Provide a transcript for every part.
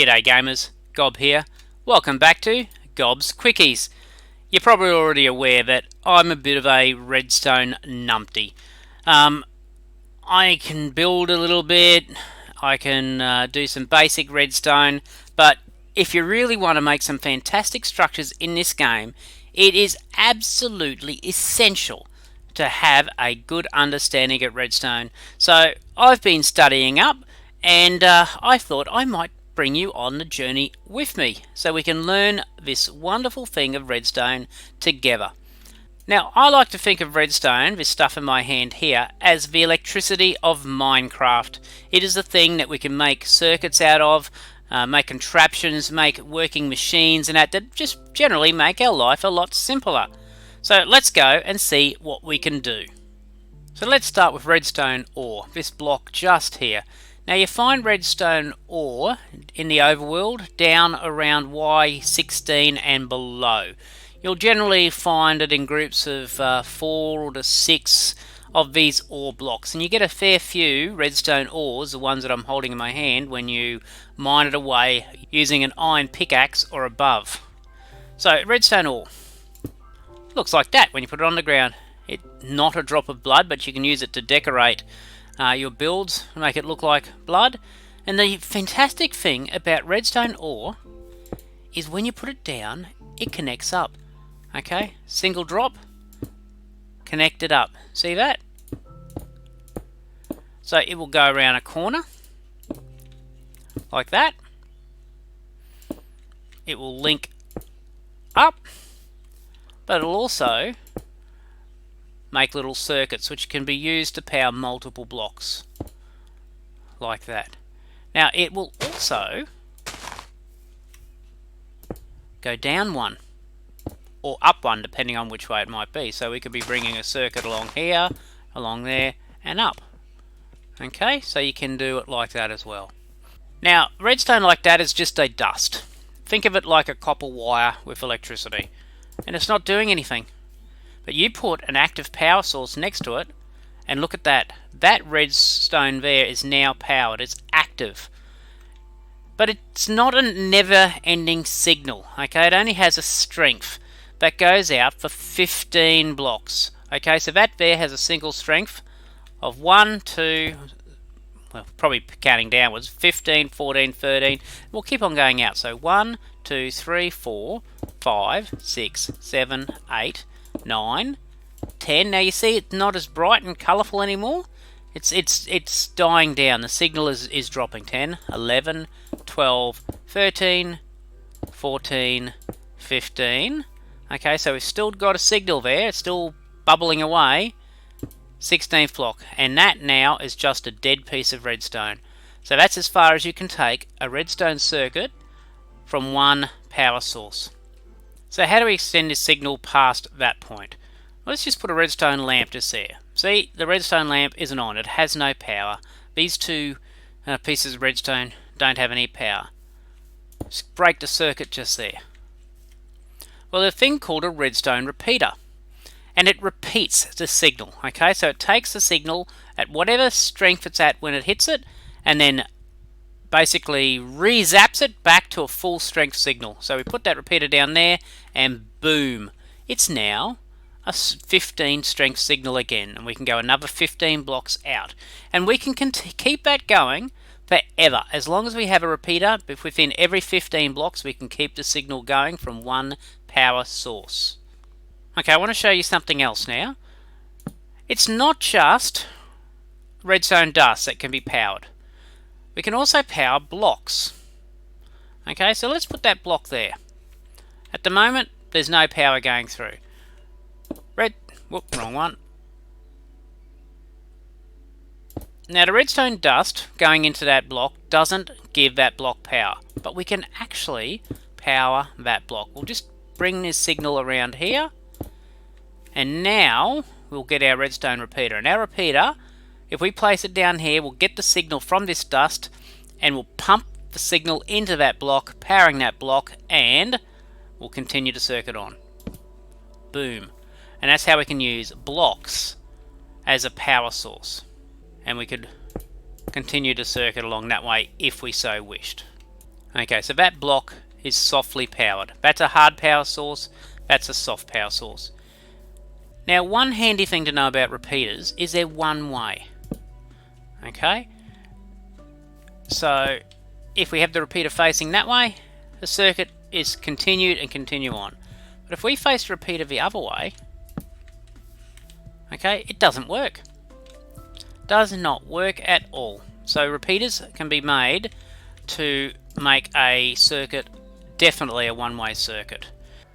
G'day gamers, Gob here. Welcome back to Gob's Quickies. You're probably already aware that I'm a bit of a redstone numpty. I can build a little bit, I can do some basic redstone, but if you really want to make some fantastic structures in this game, it is absolutely essential to have a good understanding of redstone. So I've been studying up, and I thought I might bring you on the journey with me so we can learn this wonderful thing of redstone together. Now, I like to think of redstone, this stuff in my hand here, as the electricity of Minecraft. It is the thing that we can make circuits out of, make contraptions, make working machines and that just generally make our life a lot simpler. So let's go and see what we can do. So let's start with redstone ore, this block just here. Now you find redstone ore in the overworld down around Y16 and below. You'll generally find it in groups of 4 to 6 of these ore blocks, and you get a fair few redstone ores, the ones that I'm holding in my hand, when you mine it away using an iron pickaxe or above. So redstone ore looks like that when you put it on the ground. It's not a drop of blood, but you can use it to decorate your builds, make it look like blood. And the fantastic thing about redstone ore is when you put it down, it connects up. Okay, single drop, connected up. See that? So it will go around a corner like that. It will link up, but it'll also make little circuits which can be used to power multiple blocks like that. Now it will also go down one or up one depending on which way it might be. So we could be bringing a circuit along here, along there and up. Okay, so you can do it like that as well. Now redstone like that is just a dust. Think of it like a copper wire with electricity, and it's not doing anything. But you put an active power source next to it, and look at that. That redstone there is now powered. It's active. But it's not a never-ending signal. Okay, it only has a strength that goes out for 15 blocks. Okay, so that there has a single strength of 1, 2, well, probably counting downwards, 15, 14, 13. We'll keep on going out. So 1, 2, 3, 4, 5, 6, 7, 8, 9, 10. Now you see it's not as bright and colourful anymore. It's dying down. The signal is dropping. 10, 11, 12, 13, 14, 15. Okay, so we've still got a signal there. It's still bubbling away. 16th block, and that now is just a dead piece of redstone. So that's as far as you can take a redstone circuit from one power source. So how do we extend this signal past that point? Let's just put a redstone lamp just there. See, the redstone lamp isn't on. It has no power. These two pieces of redstone don't have any power. Just break the circuit just there. Well, there's a thing called a redstone repeater, and it repeats the signal. Okay, so it takes the signal at whatever strength it's at when it hits it, and then basically re-zaps it back to a full strength signal. So we put that repeater down there, and boom, it's now a 15 strength signal again, and we can go another 15 blocks out, and we can keep that going forever. As long as we have a repeater within every 15 blocks, we can keep the signal going from one power source. Okay, I want to show you something else now. It's not just redstone dust that can be powered. We can also power blocks. Okay, so let's put that block there. At the moment, there's no power going through. Wrong one. Now the redstone dust going into that block doesn't give that block power, but we can actually power that block. We'll just bring this signal around here, and now we'll get our redstone repeater. And our repeater, if we place it down here, we'll get the signal from this dust, and we'll pump the signal into that block, powering that block, and we'll continue to circuit on. Boom. And that's how we can use blocks as a power source. And we could continue to circuit along that way if we so wished. Okay, so that block is softly powered. That's a hard power source, that's a soft power source. Now, one handy thing to know about repeaters is they're one way. Okay, so if we have the repeater facing that way, the circuit is continued and continue on. But if we face the repeater the other way, okay, it doesn't work. Does not work at all. So repeaters can be made to make a circuit definitely a one-way circuit.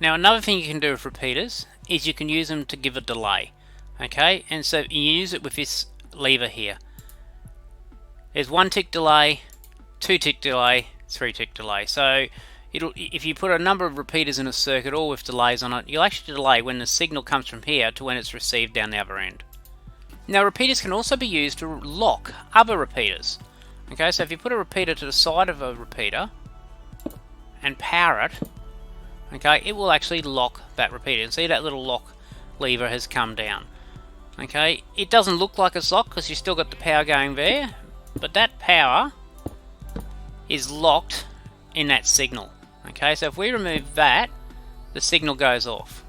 Now, another thing you can do with repeaters is you can use them to give a delay. Okay, and so you use it with this lever here. There's 1 tick delay, 2 tick delay, 3 tick delay. So if you put a number of repeaters in a circuit all with delays on it, you'll actually delay when the signal comes from here to when it's received down the other end. Now, repeaters can also be used to lock other repeaters. Okay, so if you put a repeater to the side of a repeater and power it, okay, it will actually lock that repeater. And see that little lock lever has come down. Okay, it doesn't look like it's locked because you've still got the power going there, but that power is locked in that signal. Okay, so if we remove that, the signal goes off.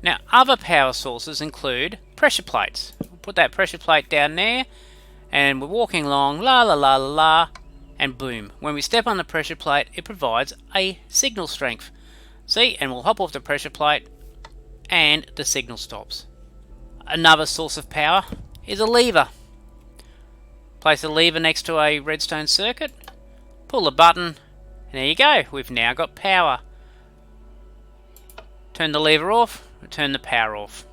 Now, other power sources include pressure plates. We'll put that pressure plate down there, and we're walking along, la la la la la, and boom. When we step on the pressure plate, it provides a signal strength. See, and we'll hop off the pressure plate, and the signal stops. Another source of power is a lever. Place a lever next to a redstone circuit, pull a button, and there you go. We've now got power. Turn the lever off, turn the power off.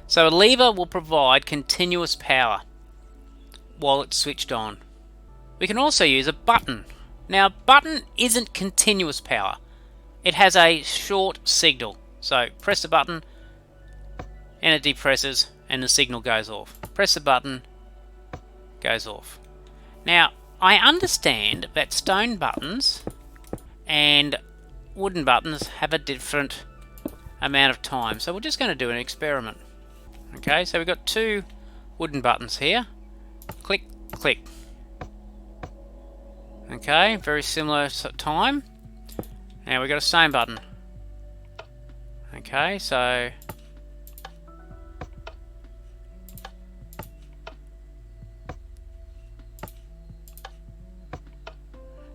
So a lever will provide continuous power while it's switched on. We can also use a button. Now, a button isn't continuous power. It has a short signal. So press the button and it depresses and the signal goes off. Press the button, goes off. Now, I understand that stone buttons and wooden buttons have a different amount of time. So we're just going to do an experiment. Okay, so we've got 2 wooden buttons here. Click, click. Okay, very similar time. Now we've got a stone button. Okay, so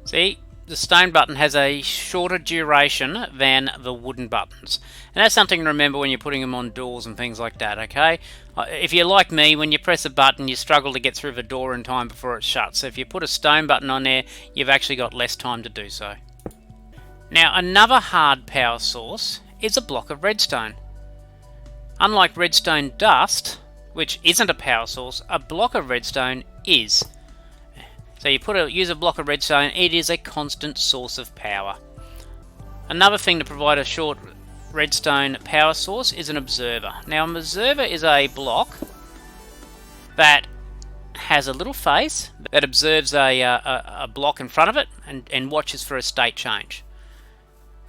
see, the stone button has a shorter duration than the wooden buttons. And that's something to remember when you're putting them on doors and things like that, okay? If you're like me, when you press a button, you struggle to get through the door in time before it shuts. So if you put a stone button on there, you've actually got less time to do so. Now, another hard power source is a block of redstone. Unlike redstone dust, which isn't a power source, a block of redstone is. So you use a block of redstone, it is a constant source of power. Another thing to provide a short redstone power source is an observer. Now, an observer is a block that has a little face that observes a block in front of it and watches for a state change.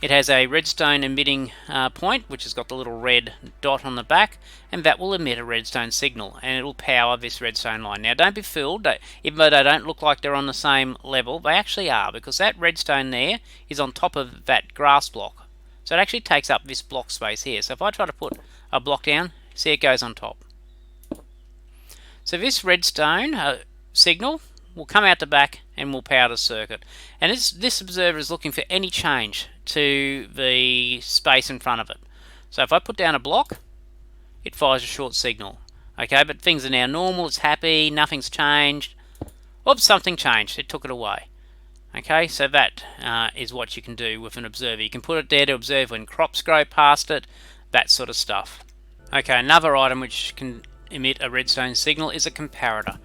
It has a redstone emitting point, which has got the little red dot on the back, and that will emit a redstone signal, and it will power this redstone line. Now, don't be fooled, even though they don't look like they're on the same level, they actually are, because that redstone there is on top of that grass block. So it actually takes up this block space here. So if I try to put a block down, see, it goes on top. So this redstone signal will come out the back and will power the circuit. And this observer is looking for any change to the space in front of it. So if I put down a block, it fires a short signal. Okay, but things are now normal, it's happy, nothing's changed. Oops, something changed, it took it away. Okay, so that is what you can do with an observer. You can put it there to observe when crops grow past it, that sort of stuff. Okay, another item which can emit a redstone signal is a comparator.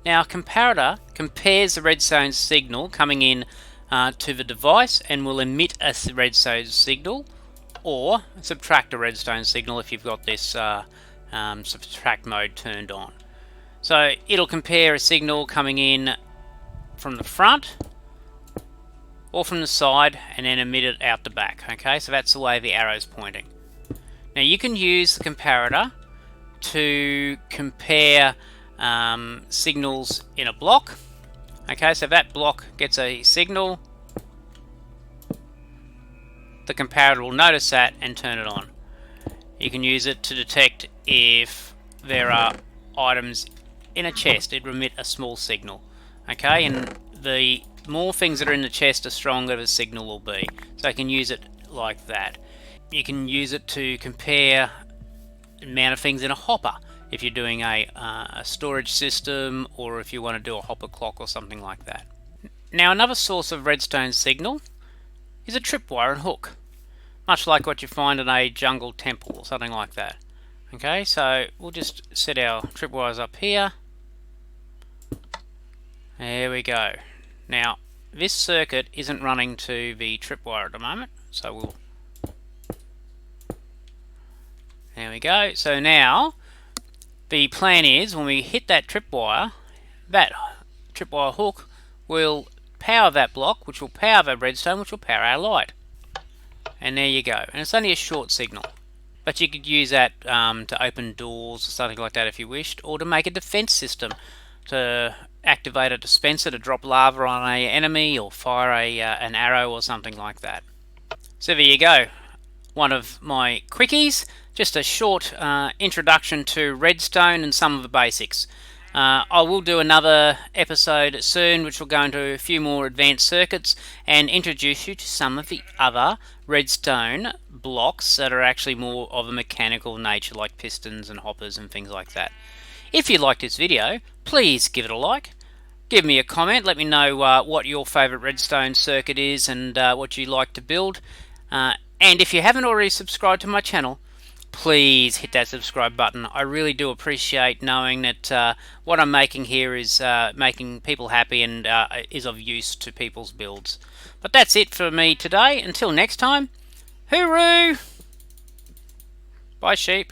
Now, a comparator compares the redstone signal coming in to the device and will emit a redstone signal or subtract a redstone signal if you've got this subtract mode turned on. So it'll compare a signal coming in from the front or from the side and then emit it out the back. Okay, so that's the way the arrow's pointing. Now you can use the comparator to compare signals in a block. Okay, so that block gets a signal. The comparator will notice that and turn it on. You can use it to detect if there are items in a chest. It remit a small signal. Okay, and the more things that are in the chest, the stronger the signal will be. So I can use it like that. You can use it to compare the amount of things in a hopper if you're doing a storage system, or if you want to do a hopper clock or something like that. Now, another source of redstone signal is a tripwire and hook, much like what you find in a jungle temple or something like that. Okay, so we'll just set our tripwires up here. There we go. Now, this circuit isn't running to the tripwire at the moment, so we'll... There we go. So now, the plan is when we hit that tripwire hook will power that block, which will power the redstone, which will power our light. And there you go. And it's only a short signal. But you could use that to open doors or something like that if you wished, or to make a defense system, to activate a dispenser to drop lava on an enemy, or fire an arrow or something like that. So there you go. One of my quickies, just a short introduction to redstone and some of the basics. I will do another episode soon which will go into a few more advanced circuits and introduce you to some of the other redstone blocks that are actually more of a mechanical nature, like pistons and hoppers and things like that. If you liked this video, please give it a like. Give me a comment, let me know what your favourite redstone circuit is and what you like to build. And if you haven't already subscribed to my channel, please hit that subscribe button. I really do appreciate knowing that what I'm making here is making people happy and is of use to people's builds. But that's it for me today. Until next time, hooroo! Bye, sheep.